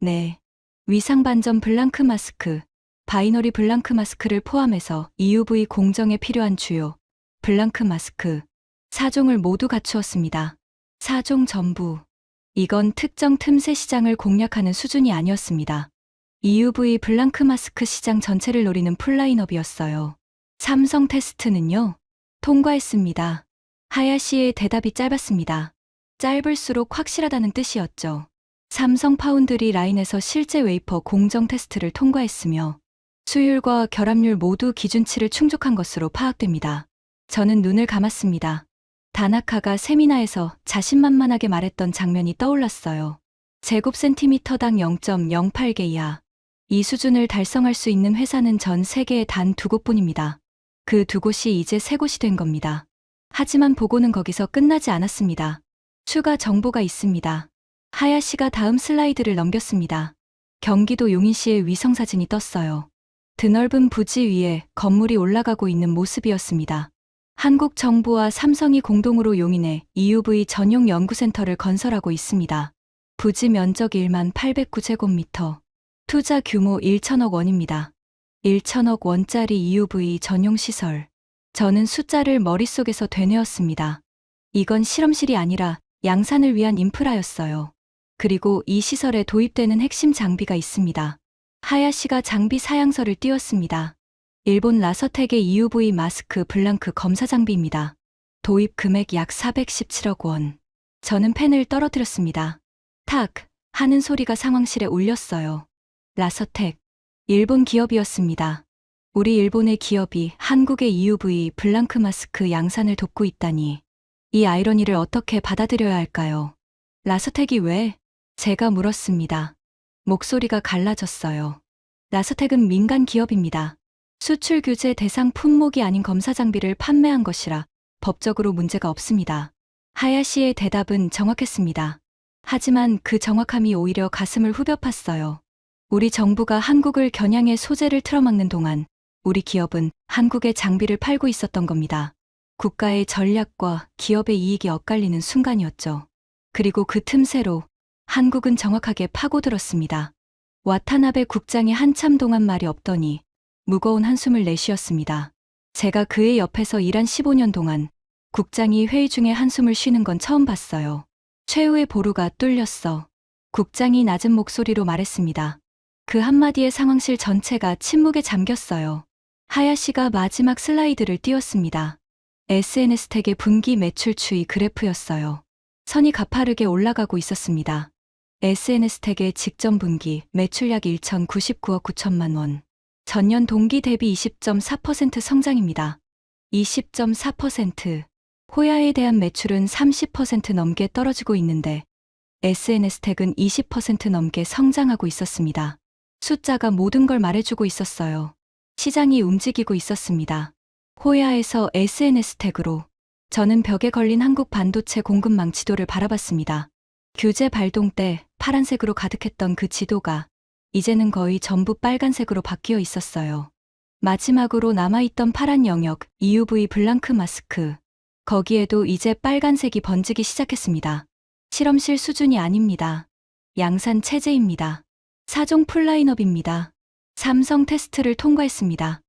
네. 위상 반점 블랑크 마스크, 바이너리 블랑크 마스크를 포함해서 EUV 공정에 필요한 주요 블랑크 마스크 4종을 모두 갖추었습니다. 4종 전부. 이건 특정 틈새 시장을 공략하는 수준이 아니었습니다. EUV 블랑크 마스크 시장 전체를 노리는 풀라인업이었어요. 삼성 테스트는요? 통과했습니다. 하야시의 대답이 짧았습니다. 짧을수록 확실하다는 뜻이었죠. 삼성 파운드리 라인에서 실제 웨이퍼 공정 테스트를 통과했으며 수율과 결합률 모두 기준치를 충족한 것으로 파악됩니다. 저는 눈을 감았습니다. 다나카가 세미나에서 자신만만하게 말했던 장면이 떠올랐어요. 제곱센티미터당 0.08개 이하. 이 수준을 달성할 수 있는 회사는 전 세계에 단 2곳뿐입니다. 그 2곳이 이제 3곳이 된 겁니다. 하지만 보고는 거기서 끝나지 않았습니다. 추가 정보가 있습니다. 하야시가 다음 슬라이드를 넘겼습니다. 경기도 용인시의 위성사진이 떴어요. 드넓은 부지 위에 건물이 올라가고 있는 모습이었습니다. 한국 정부와 삼성이 공동으로 용인에 EUV 전용 연구센터를 건설하고 있습니다. 부지 면적 1만 809제곱미터. 투자 규모 1천억 원입니다. 1천억 원짜리 EUV 전용 시설. 저는 숫자를 머릿속에서 되뇌었습니다. 이건 실험실이 아니라 양산을 위한 인프라였어요. 그리고 이 시설에 도입되는 핵심 장비가 있습니다. 하야시가 장비 사양서를 띄웠습니다. 일본 라서텍의 EUV 마스크 블랑크 검사 장비입니다. 도입 금액 약 417억 원. 저는 펜을 떨어뜨렸습니다. 탁 하는 소리가 상황실에 울렸어요. 라서텍. 일본 기업이었습니다. 우리 일본의 기업이 한국의 EUV 블랑크 마스크 양산을 돕고 있다니. 이 아이러니를 어떻게 받아들여야 할까요? 라서텍이 왜? 제가 물었습니다. 목소리가 갈라졌어요. 라서텍은 민간 기업입니다. 수출 규제 대상 품목이 아닌 검사 장비를 판매한 것이라 법적으로 문제가 없습니다. 하야시의 대답은 정확했습니다. 하지만 그 정확함이 오히려 가슴을 후벼 팠어요. 우리 정부가 한국을 겨냥해 소재를 틀어막는 동안 우리 기업은 한국의 장비를 팔고 있었던 겁니다. 국가의 전략과 기업의 이익이 엇갈리는 순간이었죠. 그리고 그 틈새로 한국은 정확하게 파고들었습니다. 와타나베 국장이 한참 동안 말이 없더니 무거운 한숨을 내쉬었습니다. 제가 그의 옆에서 일한 15년 동안 국장이 회의 중에 한숨을 쉬는 건 처음 봤어요. 최후의 보루가 뚫렸어. 국장이 낮은 목소리로 말했습니다. 그 한마디에 상황실 전체가 침묵에 잠겼어요. 하야시가 마지막 슬라이드를 띄웠습니다. SNS택의 분기 매출 추이 그래프였어요. 선이 가파르게 올라가고 있었습니다. SNS택의 직전 분기 매출 약 1,099억 9천만 원. 전년 동기 대비 20.4% 성장입니다. 20.4%. 호야에 대한 매출은 30% 넘게 떨어지고 있는데 SNS택은 20% 넘게 성장하고 있었습니다. 숫자가 모든 걸 말해주고 있었어요. 시장이 움직이고 있었습니다. 호야에서 SNS택으로 저는 벽에 걸린 한국 반도체 공급망 지도를 바라봤습니다. 규제 발동 때 파란색으로 가득했던 그 지도가 이제는 거의 전부 빨간색으로 바뀌어 있었어요. 마지막으로 남아있던 파란 영역 EUV 블랑크 마스크. 거기에도 이제 빨간색이 번지기 시작했습니다. 실험실 수준이 아닙니다. 양산 체제입니다. 4종 풀라인업입니다. 삼성 테스트를 통과했습니다.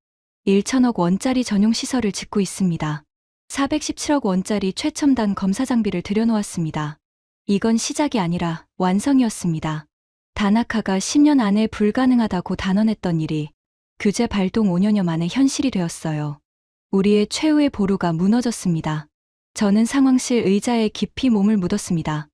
1천억 원짜리 전용 시설을 짓고 있습니다. 417억 원짜리 최첨단 검사 장비를 들여놓았습니다. 이건 시작이 아니라 완성이었습니다. 다나카가 10년 안에 불가능하다고 단언했던 일이 규제 발동 5년여 만에 현실이 되었어요. 우리의 최후의 보루가 무너졌습니다. 저는 상황실 의자에 깊이 몸을 묻었습니다.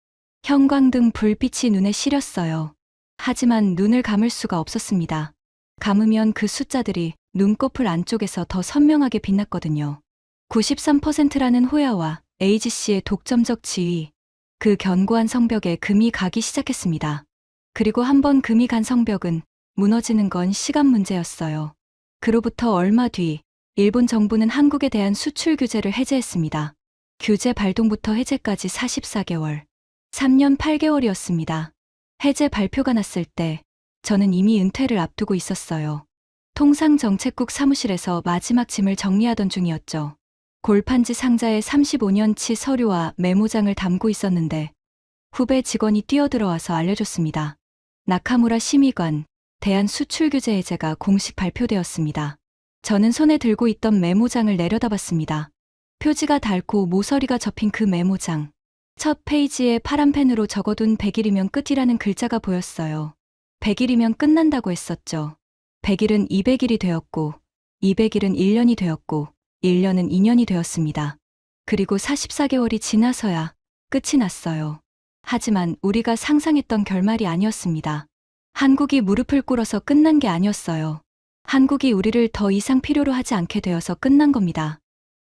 형광등 불빛이 눈에 시렸어요. 하지만 눈을 감을 수가 없었습니다. 감으면 그 숫자들이 눈꺼풀 안쪽에서 더 선명하게 빛났거든요. 93%라는 호야와 AGC의 독점적 지위, 그 견고한 성벽에 금이 가기 시작했습니다. 그리고 한번 금이 간 성벽은 무너지는 건 시간 문제였어요. 그로부터 얼마 뒤 일본 정부는 한국에 대한 수출 규제를 해제했습니다. 규제 발동부터 해제까지 44개월, 3년 8개월이었습니다. 해제 발표가 났을 때 저는 이미 은퇴를 앞두고 있었어요. 통상정책국 사무실에서 마지막 짐을 정리하던 중이었죠. 골판지 상자에 35년치 서류와 메모장을 담고 있었는데 후배 직원이 뛰어들어와서 알려줬습니다. 나카무라 심의관, 대한수출규제 해제가 공식 발표되었습니다. 저는 손에 들고 있던 메모장을 내려다봤습니다. 표지가 닳고 모서리가 접힌 그 메모장. 첫 페이지에 파란 펜으로 적어둔 100일이면 끝이라는 글자가 보였어요. 100일이면 끝난다고 했었죠. 100일은 200일이 되었고, 200일은 1년이 되었고, 1년은 2년이 되었습니다. 그리고 44개월이 지나서야 끝이 났어요. 하지만 우리가 상상했던 결말이 아니었습니다. 한국이 무릎을 꿇어서 끝난 게 아니었어요. 한국이 우리를 더 이상 필요로 하지 않게 되어서 끝난 겁니다.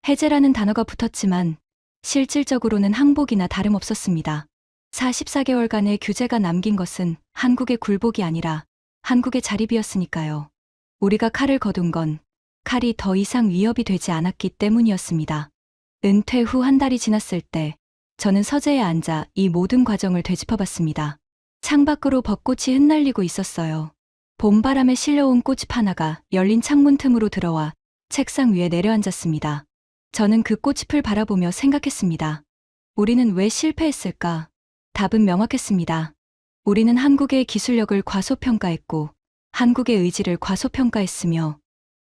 해제라는 단어가 붙었지만 실질적으로는 항복이나 다름없었습니다. 44개월간의 규제가 남긴 것은 한국의 굴복이 아니라 한국의 자립이었으니까요. 우리가 칼을 거둔 건 칼이 더 이상 위협이 되지 않았기 때문이었습니다. 은퇴 후 한 달이 지났을 때 저는 서재에 앉아 이 모든 과정을 되짚어봤습니다. 창밖으로 벚꽃이 흩날리고 있었어요. 봄바람에 실려온 꽃잎 하나가 열린 창문 틈으로 들어와 책상 위에 내려앉았습니다. 저는 그 꽃잎을 바라보며 생각했습니다. 우리는 왜 실패했을까? 답은 명확했습니다. 우리는 한국의 기술력을 과소평가했고 한국의 의지를 과소평가했으며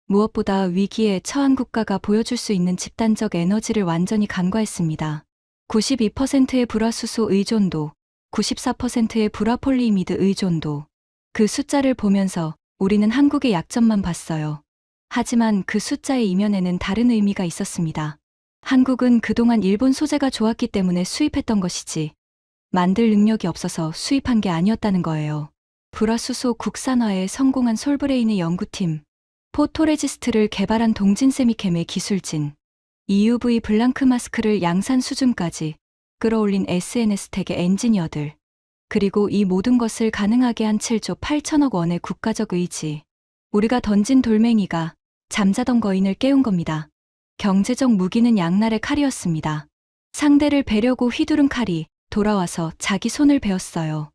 무엇보다 위기에 처한 국가가 보여줄 수 있는 집단적 에너지를 완전히 간과했습니다. 92%의 불화수소 의존도, 94%의 불화폴리이미드 의존도. 그 숫자를 보면서 우리는 한국의 약점만 봤어요. 하지만 그 숫자의 이면에는 다른 의미가 있었습니다. 한국은 그동안 일본 소재가 좋았기 때문에 수입했던 것이지 만들 능력이 없어서 수입한 게 아니었다는 거예요. 불화수소 국산화에 성공한 솔브레인의 연구팀, 포토레지스트를 개발한 동진세미캠의 기술진, EUV 블랑크 마스크를 양산 수준까지 끌어올린 SNS텍의 엔지니어들, 그리고 이 모든 것을 가능하게 한 7조 8천억 원의 국가적 의지. 우리가 던진 돌멩이가 잠자던 거인을 깨운 겁니다. 경제적 무기는 양날의 칼이었습니다. 상대를 베려고 휘두른 칼이 돌아와서 자기 손을 베었어요.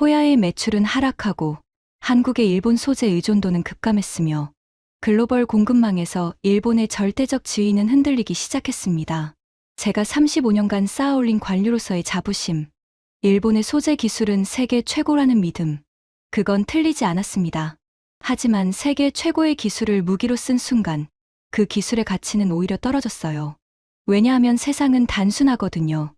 호야의 매출은 하락하고 한국의 일본 소재 의존도는 급감했으며 글로벌 공급망에서 일본의 절대적 지위는 흔들리기 시작했습니다. 제가 35년간 쌓아올린 관료로서의 자부심, 일본의 소재 기술은 세계 최고라는 믿음, 그건 틀리지 않았습니다. 하지만 세계 최고의 기술을 무기로 쓴 순간 그 기술의 가치는 오히려 떨어졌어요. 왜냐하면 세상은 단순하거든요.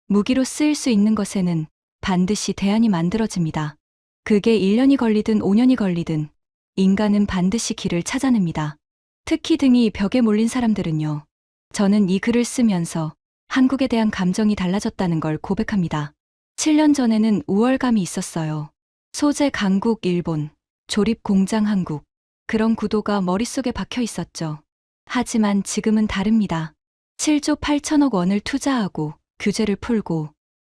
무기로 쓰일 수 있는 것에는 반드시 대안이 만들어집니다. 그게 1년이 걸리든 5년이 걸리든 인간은 반드시 길을 찾아냅니다. 특히 등이 벽에 몰린 사람들은요. 저는 이 글을 쓰면서 한국에 대한 감정이 달라졌다는 걸 고백합니다. 7년 전에는 우월감이 있었어요. 소재 강국 일본, 조립 공장 한국. 그런 구도가 머릿속에 박혀 있었죠. 하지만 지금은 다릅니다. 7조 8천억 원을 투자하고 규제를 풀고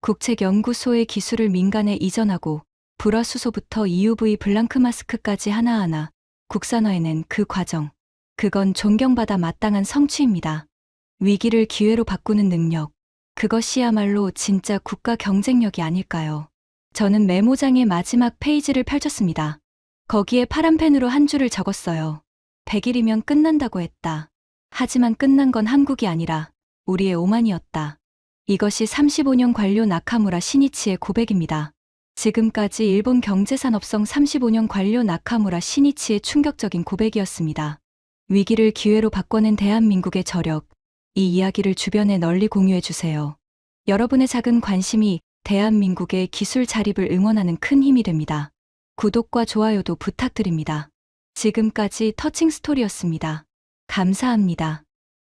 국책연구소의 기술을 민간에 이전하고 불화수소부터 EUV 블랑크 마스크까지 하나하나 국산화해낸 그 과정. 그건 존경받아 마땅한 성취입니다. 위기를 기회로 바꾸는 능력. 그것이야말로 진짜 국가 경쟁력이 아닐까요? 저는 메모장의 마지막 페이지를 펼쳤습니다. 거기에 파란 펜으로 한 줄을 적었어요. 100일이면 끝난다고 했다. 하지만 끝난 건 한국이 아니라 우리의 오만이었다. 이것이 35년 관료 나카무라 시니치의 고백입니다. 지금까지 일본 경제산업성 35년 관료 나카무라 시니치의 충격적인 고백이었습니다. 위기를 기회로 바꿔낸 대한민국의 저력, 이 이야기를 주변에 널리 공유해주세요. 여러분의 작은 관심이 대한민국의 기술 자립을 응원하는 큰 힘이 됩니다. 구독과 좋아요도 부탁드립니다. 지금까지 터칭 스토리였습니다. 감사합니다.